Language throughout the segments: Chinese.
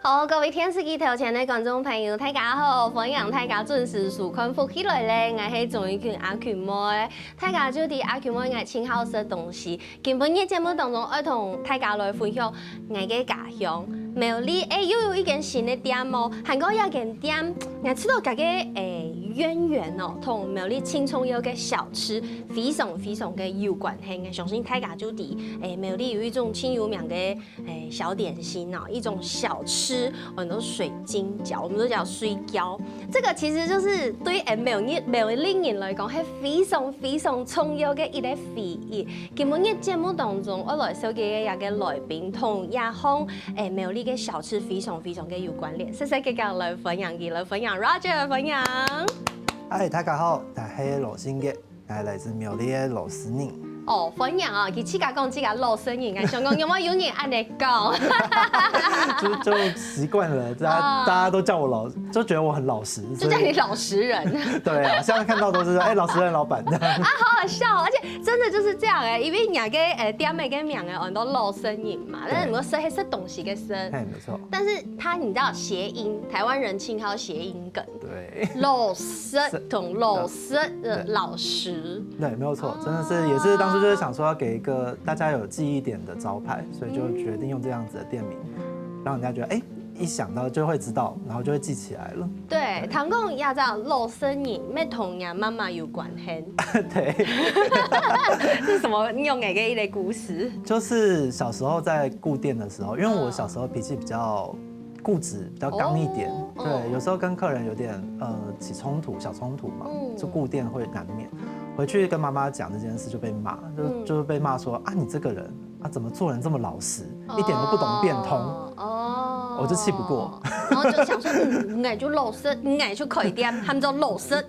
好，各位电视机头前的观众朋友，大家好，欢迎大家准时收看福起来咧。我是综艺群阿群妹，大家就伫阿群妹爱请好食东西。今本日节目当中，要同大家来分享我嘅家乡苗栗又有一间新的店哦，韩国一间店，我吃到家嘅渊源哦，同苗栗青葱有嘅小吃非常嘅有关系。我相信大家就伫苗栗有一种很有名嘅小点心哦，一种小吃，很多水晶饺，我们都叫水饺。这个其实就是对苗栗人来讲，係非常重要嘅一个回忆。今日節目當中，我來收嘅一個來賓同一項苗栗嘅小吃非常嘅有關聯。謝謝大家來分享，來分享 Roger 分享。嗨，大家好，我係羅新嘅，係來自苗栗嘅羅思寧。哦，分享啊，佢自家講自家老生人啊，想講有冇人按你講？就習慣了，大家都叫我老，就覺得我很老實，就叫你老實人。對啊，現在看到都是老實人老闆這樣。啊，好好笑，而且真的就是這樣因為人家店面嘅名很多老生人嘛，但是如果說係東西嘅生，哎，沒錯。但是你知道諧音，台灣人稱它諧音梗。對。老實同老實的老實。對，沒有錯，真的是也是當初就是想說要給一個大家有記憶點的招牌，所以就決定用這樣子的店名，讓人家覺得一想到就會知道，然後就會記起來了。對，唐公要知道老生人咩同人媽媽有關係。對。是什麼用嘅一個故事？就是小時候在顧店的時候，因為我小時候脾氣比較固執，比較剛一點，對，有時候跟客人有點起衝突，小衝突嘛，就顧店會難免。回去跟媽媽講這件事就被罵，就被罵說啊，你這個人啊，怎麼做人這麼老實，一點都不懂變通。我就氣不過，然後就想說，我就老實，我就開店，他們就老實。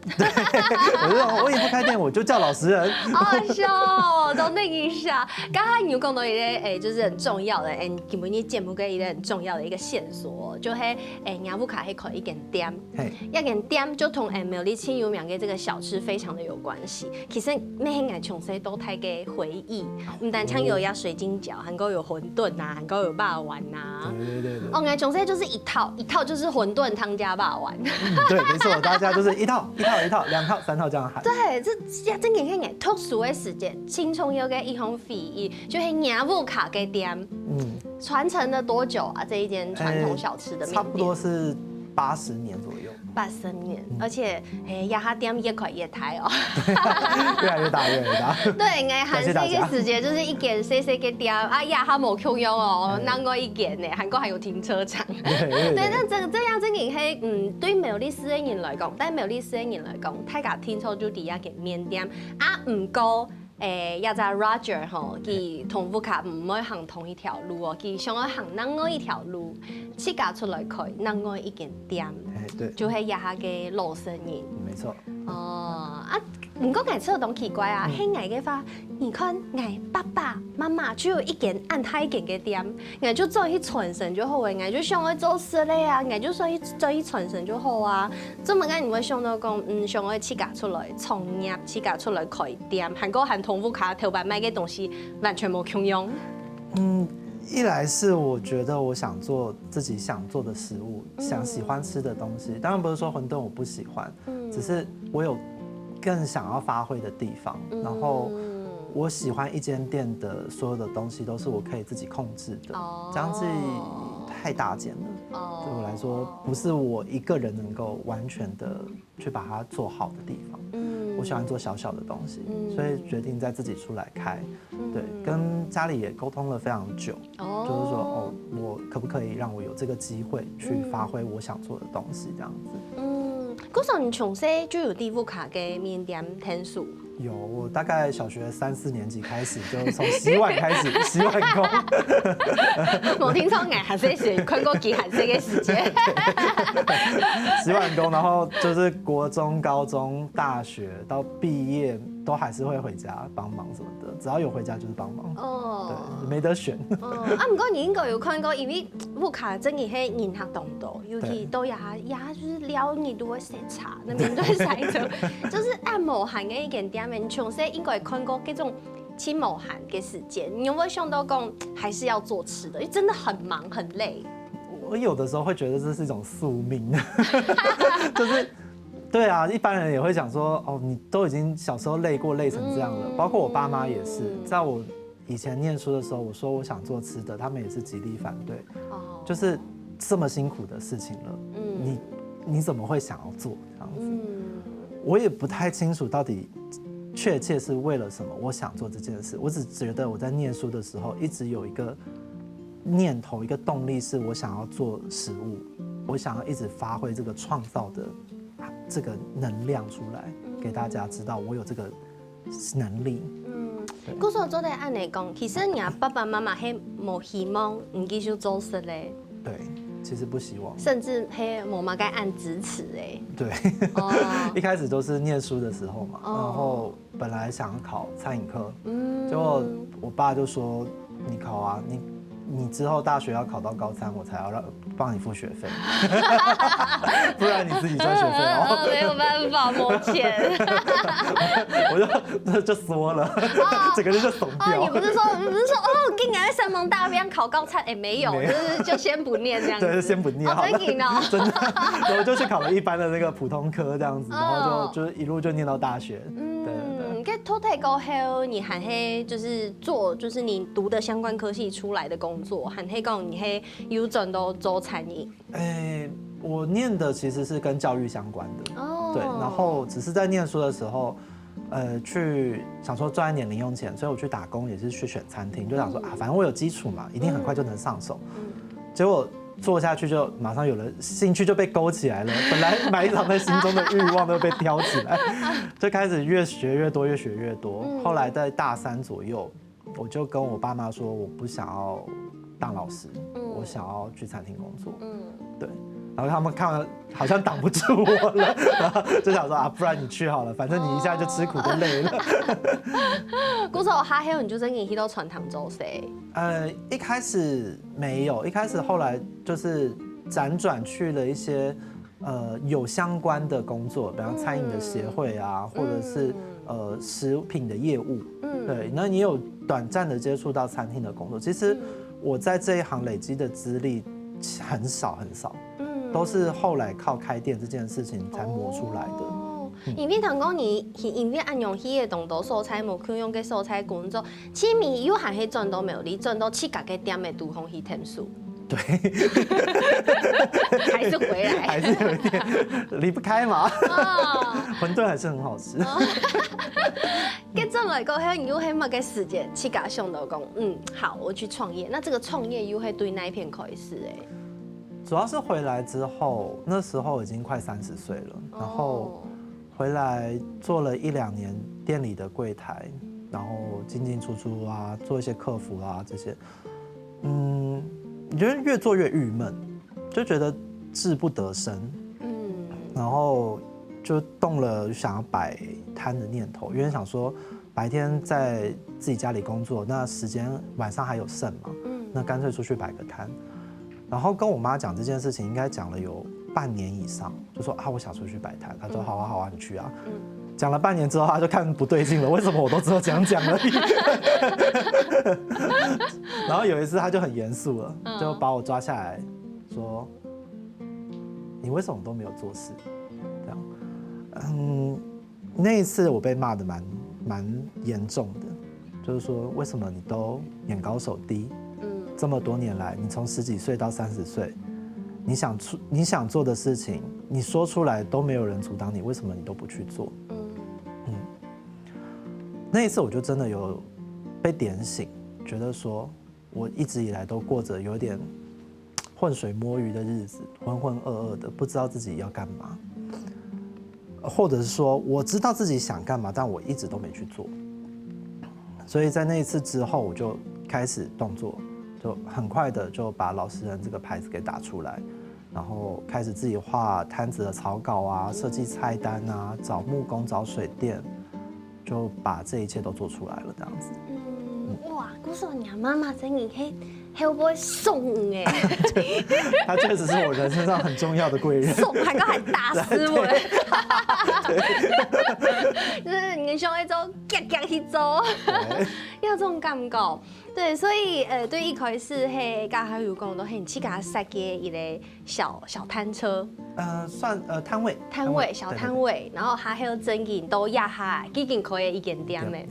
我以後開店我就叫老實人。好好笑哦，懂那一下。剛才你有講到一個就是很重要的，基本你節目嘅一個很重要的一個線索，就係雅布卡係開一間店，一間店就同苗栗青有名嘅這個小吃非常的有關係。其實咩係我從細到大嘅回憶，唔單止有呀水晶餃，還有餛飩啊，還有肉丸啊。對。哦，我從細就是一套就是餛飩湯加肉丸。對，沒錯，大家就是一套、2套、3套這樣喊。對，這真嘅係特殊嘅時節，青葱有嘅一項回憶，就係雅布卡嘅店。傳承了多久啊？這一間傳統小吃的麵店？差不多是80年左右。80年，而且呀，它店越開越大哦，越來越大。對，我韓式嘅時節就是一間細細嘅店，啊呀，它冇共用哦，難過一間呢，韓國還有停車場。對，那這樣真嘅係對苗栗市嘅人來講，但苗栗市嘅人來講，大家聽錯就第一間麵店啊，唔過。一隻 Roger 吼，佢同福卡唔可以行同一條路哦，佢想要行另外一條路，自家出來開另外一間店，對，就係一下嘅老生人。沒錯。哦，唔過我吃得咁奇怪啊，係我嘅話，你看我爸爸媽媽只有一間按他一間嘅店，我就做去傳承就好嘅，我就想要做事咧啊，我就做去傳承就好啊。做乜解你會想到講，想要自家出來創業，自家出來開店，韓國和同福卡頭版賣嘅東西完全冇共用。一來是我覺得我想做自己想做的食物，喜歡吃的東西。當然不是說餛飩我不喜歡，只是我有更想要發揮的地方。然後我喜歡一間店的所有的東西都是我可以自己控制的，這樣子太大間了。對我來說，不是我一個人能夠完全的去把它做好的地方。我喜歡做小小的東西，所以決定再自己出來開。對，跟家裡也溝通了非常久，就是說我可不可以讓我有這個機會去發揮我想做的東西，這樣子。嗰時候你從細就有地富卡嘅麵店聽數？有，我大概小學3、4年級開始就從洗碗開始，洗碗工。我聽說我還是學看過幾韓式嘅時間。洗碗工，然後就是國中、高中、大學到畢業都還是會回家幫忙什麼的，只要有回家就是幫忙。對，沒得選。唔過你應該有看過，因為富卡真係喺銀行當道，尤其都也就是撩你都會寫茶，那邊都寫着，就是按摩韓嘅一間店。從細應該看過這種輕某韓嘅時間，你有冇想到講還是要做吃的？因為真的很忙很累。我有的时候会觉得这是一种宿命，就是对啊，一般人也会讲说，哦，你都已经小时候累成这样了，包括我爸妈也是，在我以前念书的时候，我说我想做吃的，他们也是极力反对，就是这么辛苦的事情了，你怎么会想要做这样子？我也不太清楚到底确切是为了什么，我想做这件事，我只觉得我在念书的时候一直有一个念头，一个动力，是我想要做食物，我想要一直发挥这个创造的这个能量出来，给大家知道我有这个能力。故说做在按来讲，其实你爸爸妈妈还无希望你继续做事嘞。对，其实不希望，甚至还无嘛该按支持哎。对，一开始都是念书的时候嘛，然后本来想考餐饮科，结果我爸就说你考啊，你之后大学要考到高餐，我才要帮你付学费，不然你自己赚学费哦。没有办法，没钱。我就缩了，整个人就怂掉。你不是说哦，今年在山盟大边考高餐？哎，没有，就先不念这样子。对，就先不念好了。真的哦，真的，我就去考了一般的那个普通科这样子，然后就一路就念到大学。对。跟脱退过后，你还黑就是做就是你读的相关科系出来的工作，还黑讲你黑有转到做餐饮。我念的其实是跟教育相关的，对，然后只是在念书的时候，去想说赚一点零用钱，所以我去打工也是去选餐厅，就想说反正我有基础嘛，一定很快就能上手。结果做下去就马上有了兴趣，就被勾起来了。本来埋藏在心中的欲望都被挑起来，就开始越学越多，越学越多。后来在大3左右，我就跟我爸妈说，我不想要当老师，我想要去餐厅工作。对。然后他们看了好像挡不住我了，然后就想说不然你去好了，反正你一下就吃苦就累了。古时候哈黑，你就真给去到传堂做谁？一开始没有，一开始后来就是辗转去了一些有相关的工作，比方餐饮的协会啊，或者是食品的业务。对，那你有短暂的接触到餐厅的工作。其实我在这一行累积的资历很少很少。都是后来靠开店这件事情才磨出来的。因为堂讲你因为按用迄个动作素材无去用个素材工作，起米有还是赚到没有？你赚到去家个店的杜风去添数。对，还是回来，还是有一点离不开嘛。馄饨还是很好吃。跟这么来讲，你有迄么个时间去家想到讲，好，我去创业。那这个创业又会对那一片开始哎。主要是回来之后，那时候已经快30岁了，然后回来做了1、2年店里的柜台，然后进出出啊，做一些客服啊这些，你觉得越做越郁闷，就觉得志不得伸，然后就动了想要摆摊的念头，因为想说白天在自己家里工作，那时间晚上还有剩嘛，那干脆出去摆个摊。然后跟我妈讲这件事情，应该讲了有半年以上，就说我想出去摆摊。她说好啊好啊，你去啊。讲了半年之后，她就看不对劲了，为什么我都只有讲而已？然后有一次，她就很严肃了，就把我抓下来，说：“你为什么都没有做事？”这样，那一次我被骂的蛮严重的，就是说为什么你都眼高手低？这么多年来，你从10几岁到30岁，你想做的事情，你说出来都没有人阻挡你，为什么你都不去做？那一次我就真的有被点醒，觉得说我一直以来都过着有点浑水摸鱼的日子，浑浑噩噩的，不知道自己要干嘛，或者是说我知道自己想干嘛，但我一直都没去做。所以在那一次之后，我就开始动作。就很快的就把老实人这个牌子给打出来，然后开始自己画摊子的草稿啊，设计菜单啊，找木工、找水电，就把这一切都做出来了，这样子。哇，古说你妈妈真的会不会送哎？她确实是我人生上很重要的贵人，送还大师傅，就是你像那种夹去做，要这种感觉。对，所以对一开始嘿，甲还有讲都很去甲设计一个小摊车，算摊位，小摊位，然后还有整件都压下，已经可以一间店嘞。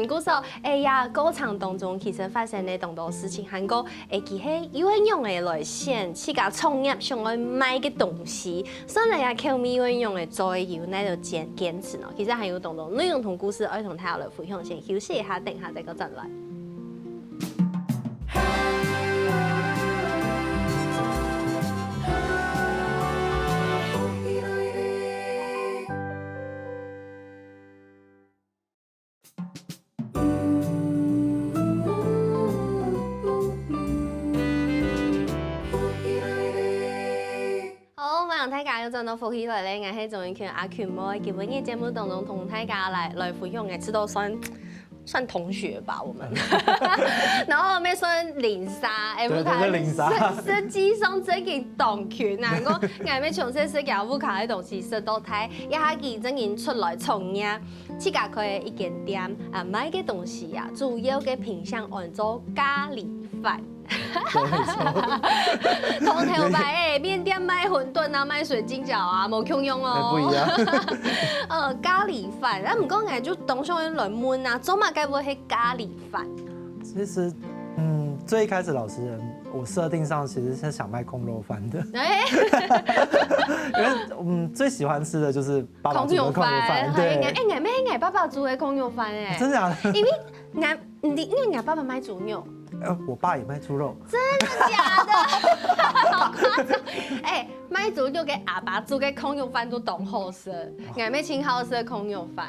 嗰时候呀，过程当中其实发生的同多事情，韩国其实有人用的来线去甲创业想要卖嘅东西，虽然也靠米运用的追求，那就坚持咯。其实还有同多内容同故事，爱同大家来分享，先休息一下，等下再个转来。大家又轉到福起來咧，我係總一群阿群妹，基本嘅節目當中同大家來分享嘅，知道算同學吧，我們。然後咩算零沙，對對零沙。實際上這個同群啊，我咩從細細教舞卡嘅東西，實到睇一下佢真正出來創業，自家開一間店啊，賣嘅東西啊，主要嘅品項按做咖喱飯。同條牌麵店賣餛飩啊，賣水晶餃啊，冇共用哦。不一樣。咖喱飯，啊唔過我就當上來問啊，做乜該會係咖喱飯？其實，最一開始老實人，我設定上其實是想賣空肉飯的。因為最喜歡吃的就是爸爸煮的空肉飯。對，我爸爸煮的空肉飯誒。真的假的？因為我爸爸賣豬肉。我爸也賣豬肉。真的假的？好誇張！賣豬肉嘅阿爸煮嘅空肉飯都當好食，我咩請好食的空肉飯。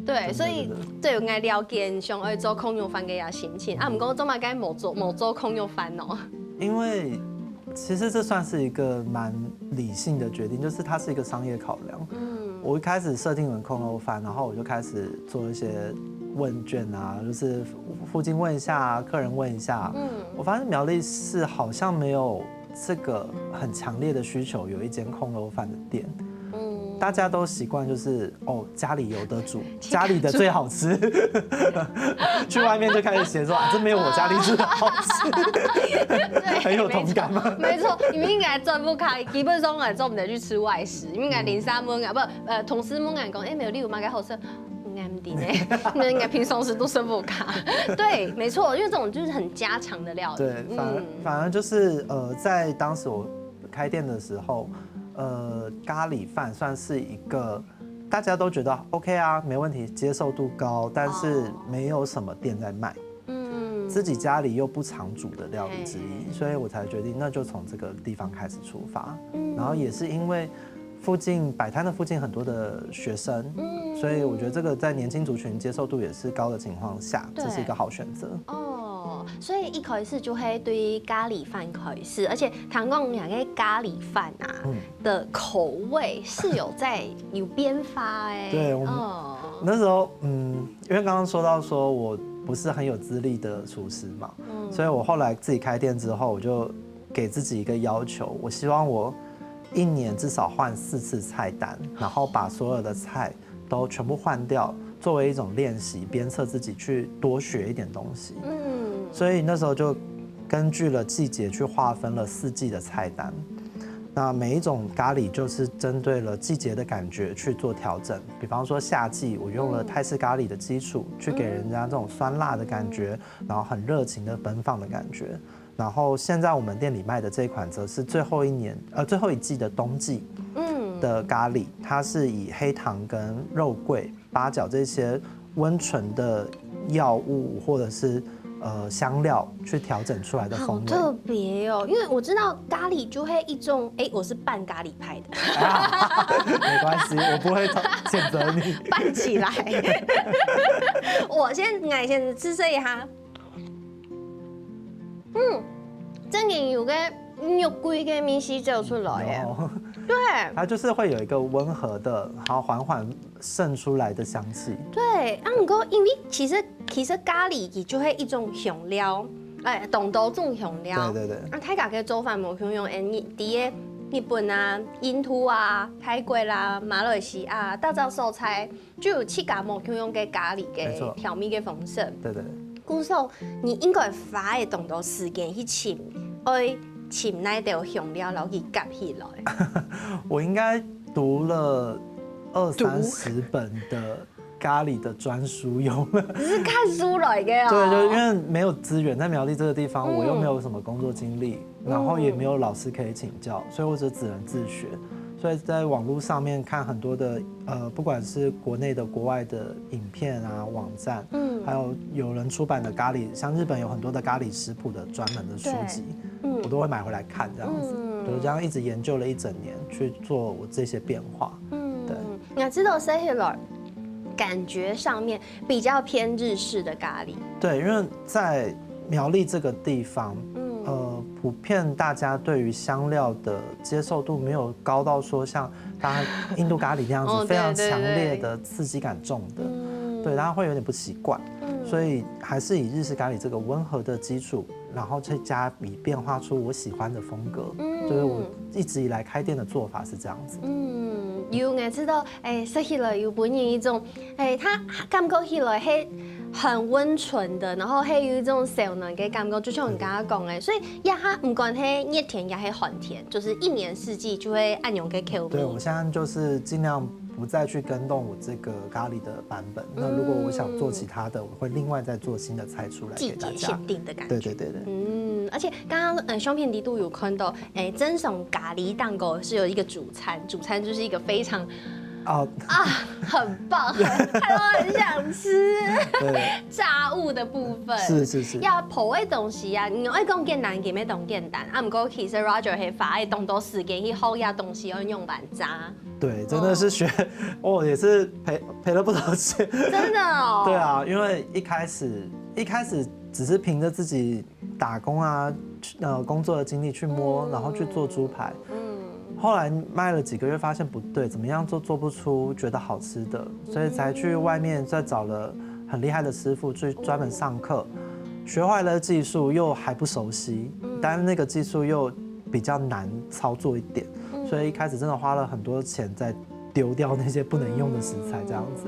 對，所以對我了解想要做空肉飯嘅也心情啊，唔過做乜該冇做空肉飯哦。因為其實這算是一個蠻理性的決定，就是它是一個商業考量。我一開始設定完空肉飯，然後我就開始做一些問卷啊，就是附近問一下，客人問一下。我發現苗栗市好像沒有這個很強烈的需求，有一間空肉飯的店。大家都習慣就是家裡有得煮，家裡的最好吃。去外面就開始寫說這沒有我家裡煮的好吃。對，很有同感嗎？沒錯，你們應該做不開，基本上我做唔得去吃外食，因為我零三問啊，同事問講，沒有例如嘛個好吃。唔定呢，那應該平常時都生不卡。對，沒錯，因為這種就是很家常的料理。對，反而就是在當時我開店的時候，咖喱飯算是一個大家都覺得 OK 啊，沒問題，接受度高，但是沒有什麼店在賣。自己家裡又不常煮的料理之一，所以我才決定那就從這個地方開始出發。然後也是因為附近擺攤的附近很多的學生，所以我覺得這個在年輕族群接受度也是高的情況下，這是一個好選擇。所以一開始就係對咖喱飯開始，而且聽講兩個咖喱飯啊的口味是有變化哎。對，我們那時候因為剛剛說到說我不是很有資歷的廚師嘛，所以我後來自己開店之後，我就給自己一個要求，我希望我1年至少換4次菜單，然後把所有的菜都全部換掉，作為一種練習，鞭策自己去多學一點東西。所以那時候就根據了季節去劃分了4季的菜單。那每一種咖喱就是針對了季節的感覺去做調整。比方說夏季，我用了泰式咖喱的基礎，去給人家這種酸辣的感覺，然後很熱情的奔放的感覺。然後現在我們店裡賣的這一款，則是最後一季的冬季的咖喱，它是以黑糖跟肉桂、八角這些溫醇的藥物或者是香料去調整出來的風味。好特別哦，因為我知道咖喱就會一種，我是扮咖喱派的。沒關係，我不會譴責你。扮起來。我先試試一下。真嘅有個肉桂嘅味絲走出來耶。對，它就是會有一個溫和的，然後緩緩滲出來的香氣。對，不過因為其實咖喱佢就係一種香料，同多種香料。對。大家嘅做法冇用啲日本啊、印度啊、泰國啦、馬來西亞大洲蔬菜，就有7家冇用嘅咖喱嘅調味嘅方式。對。姑嫂，你应该花的动多时间去浸，爱浸那条香料，然后去夹起来。我应该读了20-30本的咖喱的专书用了。只是看书来的哦。对，就因为没有资源，在苗栗这个地方，我又没有什么工作经历，然后也没有老师可以请教，所以我只能自学。所以在网络上面看很多的不管是国内的、国外的影片啊、网站，还有人出版的咖喱，像日本有很多的咖喱食谱的专门的书籍，我都会买回来看这样子。就这样一直研究了1整年去做我这些变化。对。那知道说起来，感觉上面比较偏日式的咖喱。对，因为在苗栗这个地方，普遍大家对于香料的接受度没有高到说像大家印度咖喱那样子非常强烈的刺激感重的，对，大家会有点不习惯，所以还是以日式咖喱这个温和的基础，然后再加以变化出我喜欢的风格，就是我一直以来开店的做法是这样子。有眼知道，说起来有本人一种，他感觉起来是很温醇的，然后还有一种小嫩的感觉，就像你刚刚讲的，所以呀哈，不管是热甜也是寒甜，就是一年四季就会按用个口味。对，我现在就是尽量不再去跟动我这个咖喱的版本。那如果我想做其他的，我会另外再做新的菜出来给大家。季节限定的感觉。对。而且刚刚相片里都有看到，蒸送咖喱蛋糕是有一个主餐，主餐就是一个非常。很棒，看到很想吃。炸物的部分是。要普的东西啊，你爱讲简单，给咩讲简单。不过其实 Roger 係花的动多时间去好呀东西要用完炸。对，真的是学也是赔了不少钱。真的哦。对啊，因为一开始只是凭着自己打工啊，工作的经历去摸，然后去做猪排。后来卖了几个月，发现不对，怎么样做不出觉得好吃的，所以才去外面再找了很厉害的师傅去专门上课，学坏了技术又还不熟悉，但那个技术又比较难操作一点，所以一开始真的花了很多钱在丢掉那些不能用的食材这样子。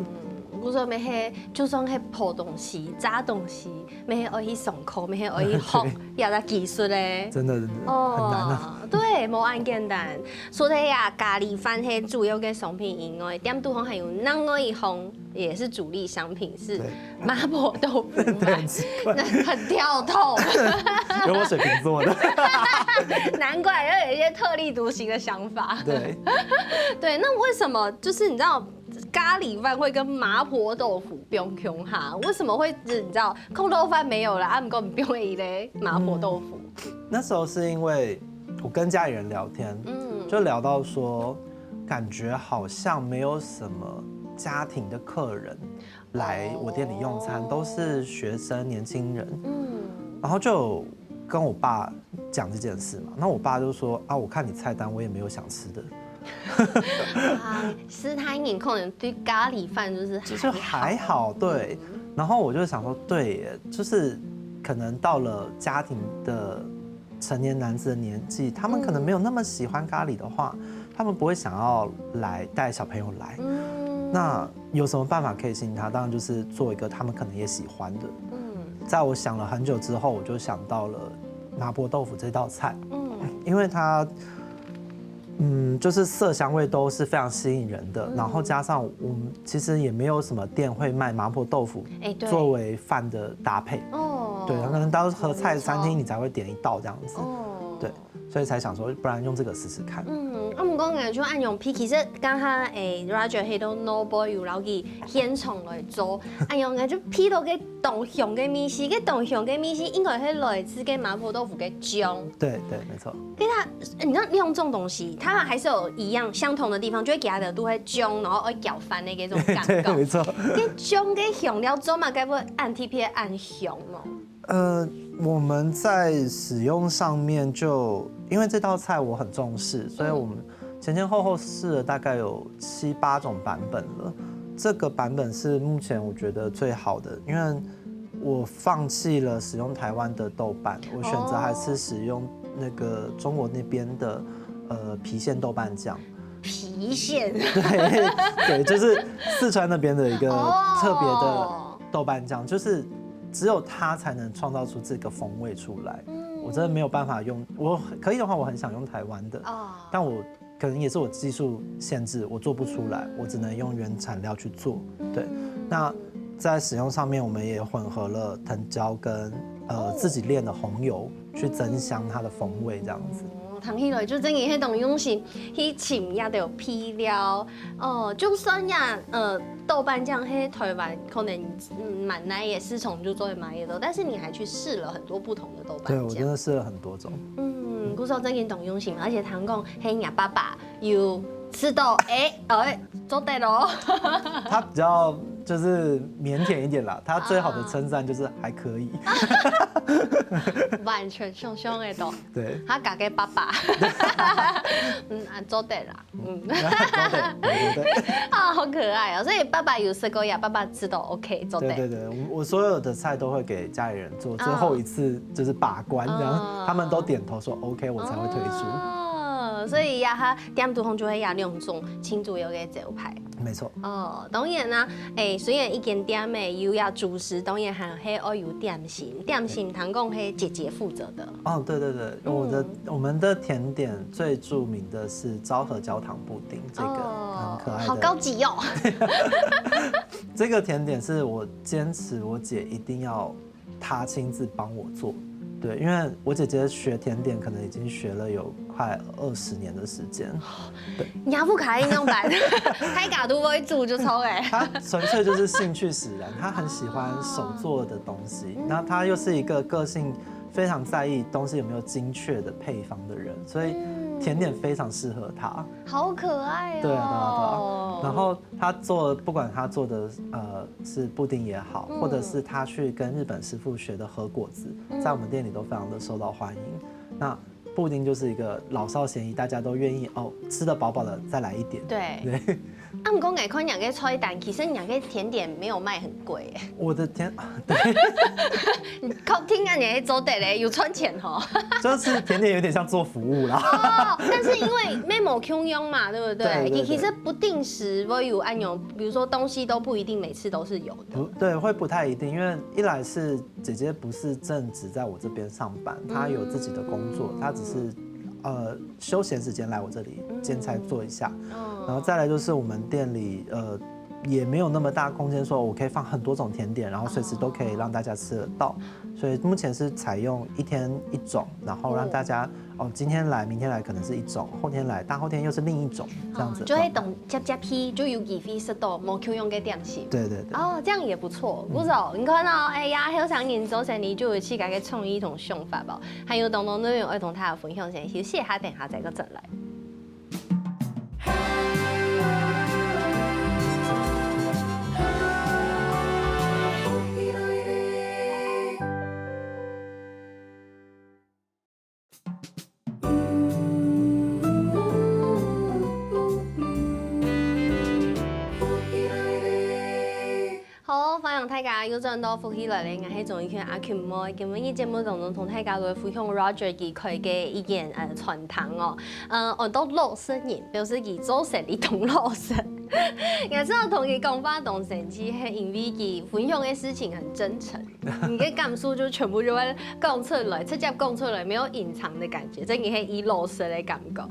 我说没系，就算系破东西、炸东西，没系可以上课，没系可以学，也得技术嘞。真的很难啊。对，无按简单。所以呀，咖喱饭系主要的商品以外，店都还有另外一项也是主力商品是麻婆豆腐饭，那很跳痛。有我水瓶座的。难怪要有一些特立独行的想法。对，那为什么就是你知道？咖喱饭会跟麻婆豆腐不用穷哈？为什么会你知道空豆饭没有了，根本不用一嘞麻婆豆腐？那时候是因为我跟家里人聊天，就聊到说，感觉好像没有什么家庭的客人来我店里用餐，都是学生年轻人，然后就跟我爸讲这件事嘛，那我爸就说我看你菜单，我也没有想吃的。是他眼可能对咖喱饭就是还好，对。然后我就想说，对耶，就是可能到了家庭的成年男子的年纪，他们可能没有那么喜欢咖喱的话，他们不会想要来带小朋友来。那有什么办法可以吸引他？当然就是做一个他们可能也喜欢的。在我想了很久之后，我就想到了麻婆豆腐这道菜。因为它。就是色香味都是非常吸引人的，然后加上我们其实也没有什么店会卖麻婆豆腐作为饭的搭配，对，可能到合菜餐厅你才会点一道这样子，对，所以才想说，不然用这个试试看。我唔讲嘅，就按用 P， 其实刚下Roger 喺度 Noble 有留佢現場來做，按用嘅就 P 到嘅同樣嘅米絲，嘅同樣嘅米絲應該係來自嘅麻婆豆腐嘅醬。對，沒錯。給它，你知道用這種東西，它還是有一樣相同的地方，就會給它的都係醬，然後會攪翻的嗰種感覺。對，沒錯。嘅醬嘅香料做嘛，該不會按 TP 按香咯？我們在使用上面就，因為這道菜我很重視，所以我們前後試了大概有7、8種版本了。這個版本是目前我覺得最好的，因為我放棄了使用台灣的豆瓣，我選擇還是使用那個中國那邊的郫縣豆瓣醬。郫縣？對，就是四川那邊的一個特別的豆瓣醬，就是。只有他才能创造出这个风味出来。我真的没有办法用，我可以的话，我很想用台湾的，但我可能也是我技术限制，我做不出来，我只能用原产料去做。对，那在使用上面，我们也混合了藤椒跟自己炼的红油，去增香它的风味，这样子。谈起来就真嘅迄种用心，去浸也得有配料就算呀豆瓣酱喺台湾可能蛮难也是从就做会买的，但是你还去试了很多不同的豆瓣酱。对，我真的试了很多种。古时候真嘅懂用心嘛，而且唐讲嘿呀爸爸有吃到做对咯。他比较就是腼腆一点啦，他最好的称赞就是还可以。完全凶凶的都。对。他嫁给爸爸。做对啦。对。好可爱哦！所以爸爸有试过呀，爸爸知道 OK 做对。对，我所有的菜都会给家里人做，最后一次就是把关，然后他们都点头说 OK， 我才会推出。所以呀，他点都红就会呀两种庆祝有个招牌。没错。当然啦，虽然一间店的有呀主食，当然还有点心，点心堂讲是姐姐负责的。对，我们的甜点最著名的是昭和焦糖布丁，这个很可爱的，好高级哦。这个甜点是我坚持我姐一定要她亲自帮我做。对，因为我姐姐学甜点可能已经学了有快20年的时间。对，牙不卡应用版，开嘎都会煮就超哎。她纯粹就是兴趣使然，她很喜欢手做的东西，然后她又是一个个性非常在意东西有没有精确的配方的人，所以甜点非常适合她。好可爱哦。对啊。然后她做，不管她做的是布丁也好，或者是她去跟日本师傅学的和果子，在我们店里都非常的受到欢迎。那布丁就是一个老少咸宜，大家都愿意吃得饱饱的再来一点。对。不过我看两个菜单，其实两个甜点没有卖很贵。我的天，对。靠听啊，你做的嘞，有赚钱哦。就是甜点有点像做服务啦。但是因为没某 Q 用嘛，对不对？对。其实不定时会有按钮，比如说东西都不一定每次都是有的。对，会不太一定，因为一来是姐姐不是正职在我这边上班，她有自己的工作，她只是休闲时间来我这里兼差做一下。然后再来就是我们店里也没有那么大空间，说我可以放很多种甜点，然后随时都可以让大家吃得到。所以目前是采用1天1种，然后让大家今天来，明天来可能是一种，后天来，大后天又是另一种，这样子。就会懂接批，就有几批是到冇 Q 用嘅点心。对。这样也不错。不少你看到呀，好像你做成你就有去改个创意同想法吧，还有东东都有爱同大家分享先，谢谢他等下再个转来。大家有陣多福起來咧，我係仲要叫阿權妹，咁樣呢節目當中同大家來分享 Roger 佢嘅一件傳統哦，我都老實人，表示佢做實你同老實。有時候同佢講話同神奇，係因為佢分享嘅事情很真誠，你嘅感受就全部就會講出來，直接講出來，沒有隱藏的感覺，即係係以老實嘅感覺。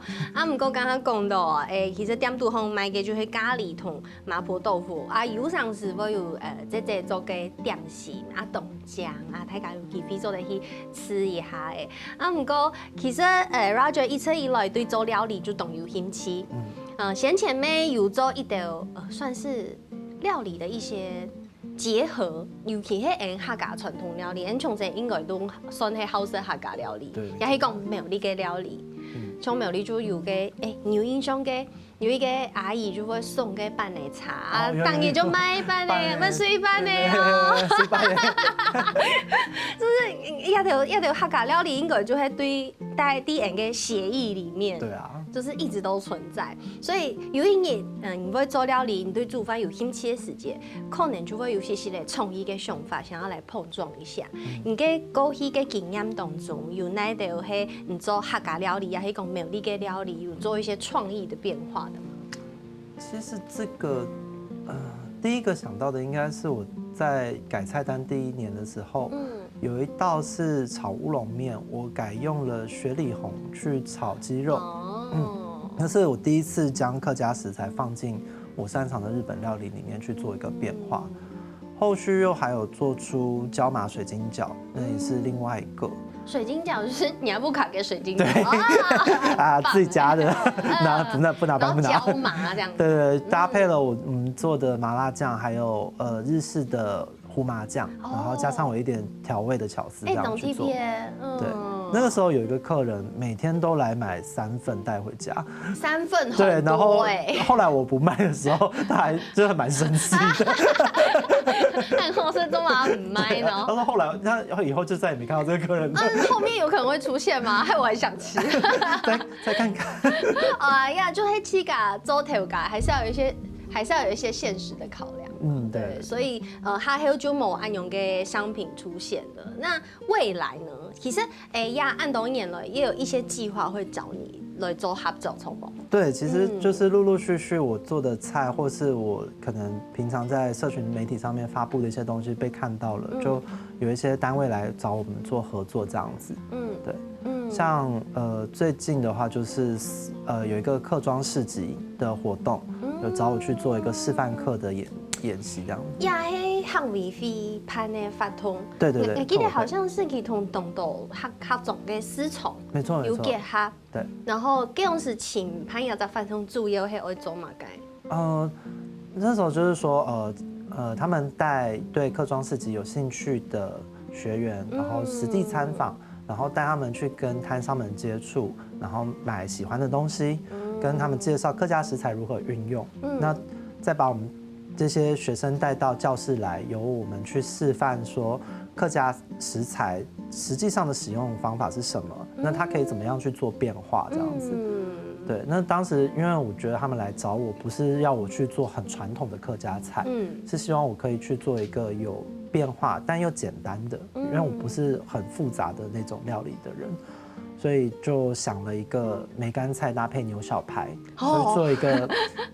唔過剛剛講到啊，其實店度行賣嘅就係咖喱同麻婆豆腐，有時是會有即做嘅點心豆漿大家有機會做嚟去吃一下嘅。唔過其實Roger 一直以來對做料理就懂有興趣。先前面有做一道算是料理的一些結合，尤其係客家傳統料理，從前應該都算係好食客家料理，也係講苗栗嘅料理。從苗栗就有嘅有印象嘅，有一個阿姨就會送嘅板奶茶，當然就買板奶，買水板奶哦。就是一條客家料理，應該就係對在啲人嘅血液裡面。對啊。就是一直都存在，所以有一年，你會做料理，你對煮飯有興趣的時節，可能就會有些嘅創意嘅想法，想要來碰撞一下。你嘅過去嘅經驗當中，有哪道係你做客家料理，還是講苗栗嘅料理，有做一些創意的變化的嗎？其實這個，第一個想到的應該是我在改菜单第1年的时候，有一道是炒乌龙面，我改用了雪里红去炒鸡肉，那是我第一次将客家食材放进我擅长的日本料理里面去做一个变化。后续又还有做出椒麻水晶饺，那也是另外一个。水晶饺就是你要不卡给水晶饺啊，自己加的，不拿白不拿。椒麻这样。对，搭配了我们做的麻辣酱，还有日式的胡麻酱，然后加上我一点调味的巧思，这样去做。对，那个时候有一个客人每天都来买3份带回家，3份很多。对，然后后来我不卖的时候，他还真的蛮生气的。然后是这么很卖呢？他说后来他以后就再也没看到这个客人了。后面有可能会出现吗？害我很想吃。再看看。哎呀，就黑七嘎周头嘎，还是要有一些现实的考量。对，所以它还有就某按用嘅商品出现了。那未来呢？其实按东演了，也有一些计划会找你来做合作，错不？对，其实就是陆陆续续我做的菜，或是我可能平常在社群媒体上面发布的一些东西被看到了，就有一些单位来找我们做合作这样子。对，像最近的话就是有一个客庄市集的活动，有找我去做一个示范课的演习这样子。呀，嘿，行为费判的发通。对，我记得好像是佢同东道合作嘅私创，没错，有结合。对。然后嗰陣時請潘友在發通主要係愛做乜嘅？那時候就是說他們帶對客莊市集有興趣的學員，然後實地參訪，然後帶他們去跟攤商們接觸，然後買喜歡的東西，跟他們介紹客家食材如何運用。那再把我們這些學生帶到教室來，由我們去示範說客家食材實際上的使用方法是什麼，那它可以怎麼樣去做變化這樣子。對，那當時因為我覺得他們來找我，不是要我去做很傳統的客家菜，是希望我可以去做一個有變化但又簡單的，因為我不是很複雜的那種料理的人。所以就想了一個梅乾菜搭配牛小排，就做一個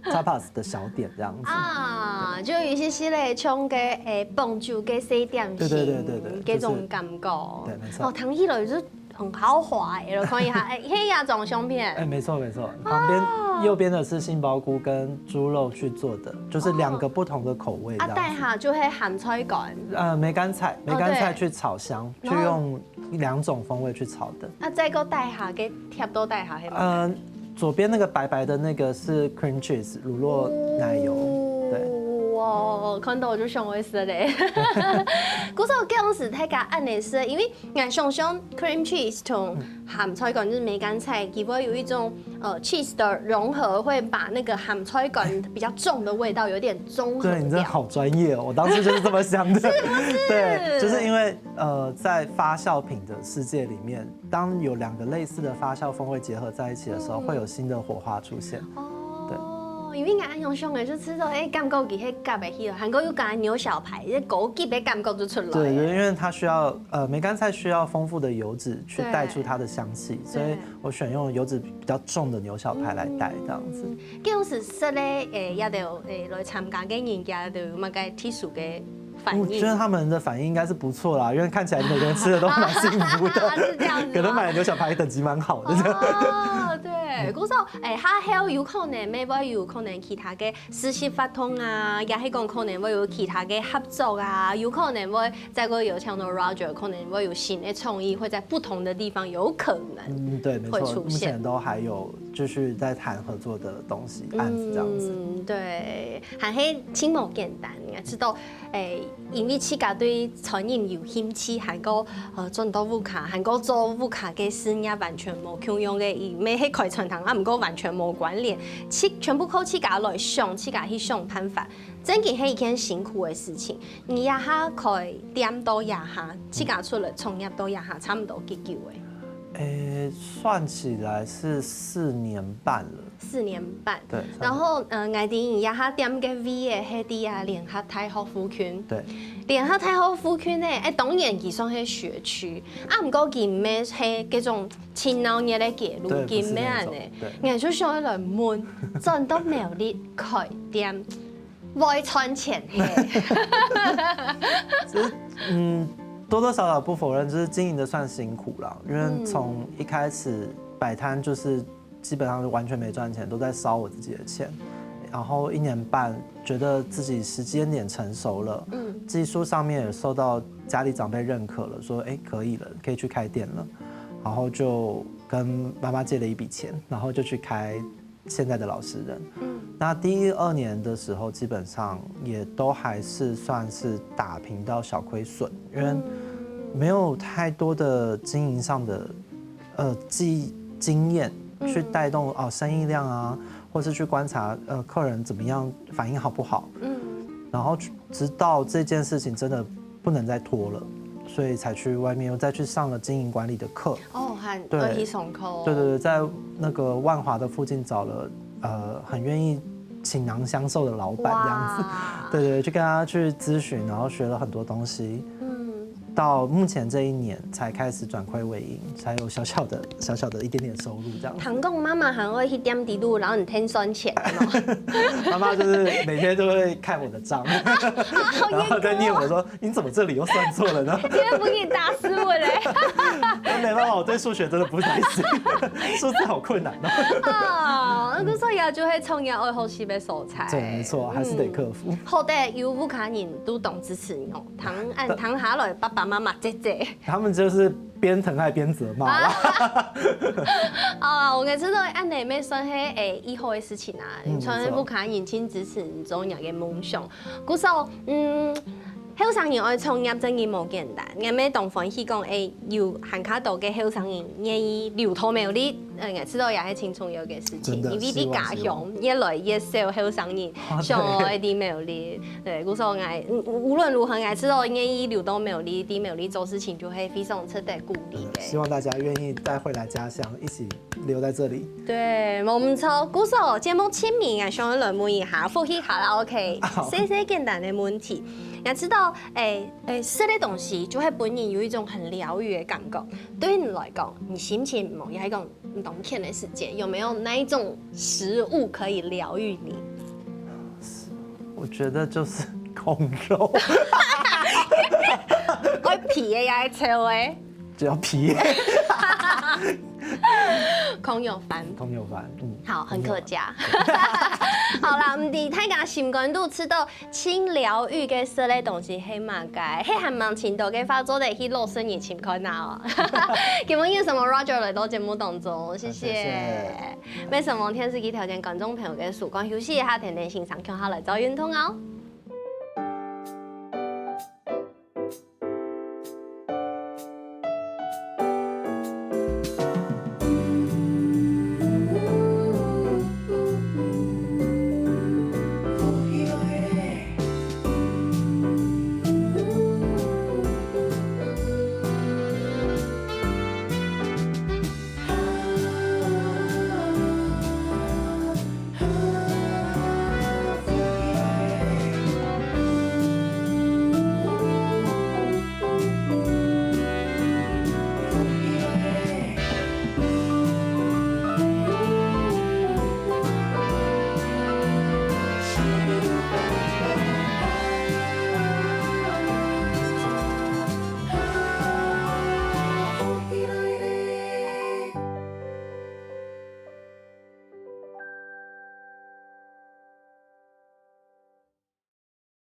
tapas 的小點這樣子啊，就有一些系列像嘅蹦酒嘅小點心，對，嗰種感覺。對，沒錯。聽起來就很豪華誒，看一下，黑牙種相片。沒錯。旁邊右邊的是杏鮑菇跟豬肉去做的，就是2個不同的口味。帶下就係鹹菜乾。梅乾菜去炒香，去用2種風味去炒的。再個帶下嘅貼都帶下係左邊那個白白的那個是 cream cheese 乳酪奶油，對。哇，看到我就想會食咧。嗰時候嗰陣時睇下按嚟食，因為我想象 cream cheese 同鹹菜乾就是梅乾菜，基本有一種cheese 的融合，會把那個鹹菜乾比較重的味道有點綜合掉。對，你真的好專業哦，我當時就是這麼想的。是不是？對，就是因為在發酵品的世界裡面，當有2個類似的發酵風味結合在一起的時候，會有新的火花出現。對。因為我用上嘅就吃到感覺佢係夾唔起，韓國有加牛小排，啲枸杞嘅感覺就出來。對，因為它需要梅乾菜需要豐富的油脂去帶出它的香氣，所以我選用油脂比較重的牛小排來帶，這樣子。嗰時食咧也就來參加嘅人家就有乜嘅特殊嘅反應。我覺得他們的反應應該是不錯啦，因為看起來每個人吃的都蠻幸福的。是這樣子。可能買的牛小排等級蠻好的。哦，對。嗰時候他還有可能咩會有可能其他嘅實習發通啊，也係講可能會有其他嘅合作啊，有可能會再個有像到 Roger， 可能會有新的創意，會在不同的地方有可能對，沒錯，目前都還有繼續在談合作的東西案子，這樣子。對，還係真冇簡單，知道因為自家對餐飲有興趣，韓國轉到烏卡，韓國做烏卡嘅事也完全冇共用嘅，而咩係開餐堂啊，唔過完全冇關聯，全部靠自家來想，自家去想辦法，真嘅係一件辛苦嘅事情。你呀下可以點到呀下，自家出嚟創業到呀下，差唔多幾久誒？算起來是4年半了。4年半，對。然後我哋呀下點嘅 V 嘅係啲啊聯合太和府區，對。聯合太和府區咧，當然佢算係學區，啊唔過佢咩係嗰種前鬧嘢嘅街路，佢咩人咧，我就想來問，真都冇啲開店。不会赚钱嘿。多多少少不否认，就是经营的算辛苦了，因为从一开始摆摊就是基本上就完全没赚钱，都在烧我自己的钱。然后1年半，觉得自己时间点成熟了，技术上面也受到家里长辈认可了，说可以了，可以去开店了。然后就跟妈妈借了一笔钱，然后就去开现在的老实人。那第2年的时候，基本上也都还是算是打平到小亏损，因为没有太多的经营上的经验去带动生意量啊，或是去观察客人怎么样反应好不好。然后直到这件事情真的不能再拖了。所以才去外面又再去上了经营管理的课哦，对，去上课。对，在那个万华的附近找了很愿意倾囊相授的老板这样子，对，去跟他去咨询，然后学了很多东西。到目前这1年才开始转亏为盈，才有小小的一点点收入这样。唐公妈妈还会去点滴路，然后你天算钱妈妈就是每天都会看我的账，然后在念我说你怎么这里又算错了呢？因为不给你打死我嘞。没办法，我对数学真的不太行，数字好困难哦。那所以就会创业爱好西北手菜。对，没错，还是得克服。好的，有不卡人都懂支持你哦。唐下来爸爸妈妈姐姐，他们就是边疼爱边责骂啦。我知道按你咩算係以後嘅事情啊，從不卡人親支持你做人嘅夢想。故說後生人愛創業真係冇簡單，我咩同分析講要行卡度嘅後生人願意留土苗栗，我知道也係挺重要嘅事情，因為啲家鄉越來越少後生人上愛啲苗栗。對，故說無論如何，我知道願意留到苗栗，啲苗栗做事情就會非常值得鼓勵嘅。希望大家願意帶回來家鄉，一起留在這裡。對，冇唔錯。故說節目前面我想來問一下，復習下啦 ，OK？些簡單嘅問題。也知道，吃的東西就會本人有一種很療癒的感覺。對你來講，你心情唔好，也係講唔同天的時間，有沒有那一種食物可以療癒你？我覺得就是控肉。我皮嘅也係臭嘅。只要皮。空有飯，好，很客家。好啦，唔知大家心肝都吃到清療癒嘅食的東西係乜嘅？係還蠻程度嘅發作嚟去攞生意情況啊！今日有什麼 Roger 來到節目當中，謝謝。沒什麼電視機條件觀眾朋友嘅曙光休息一下，甜甜欣賞，看下來做運動哦。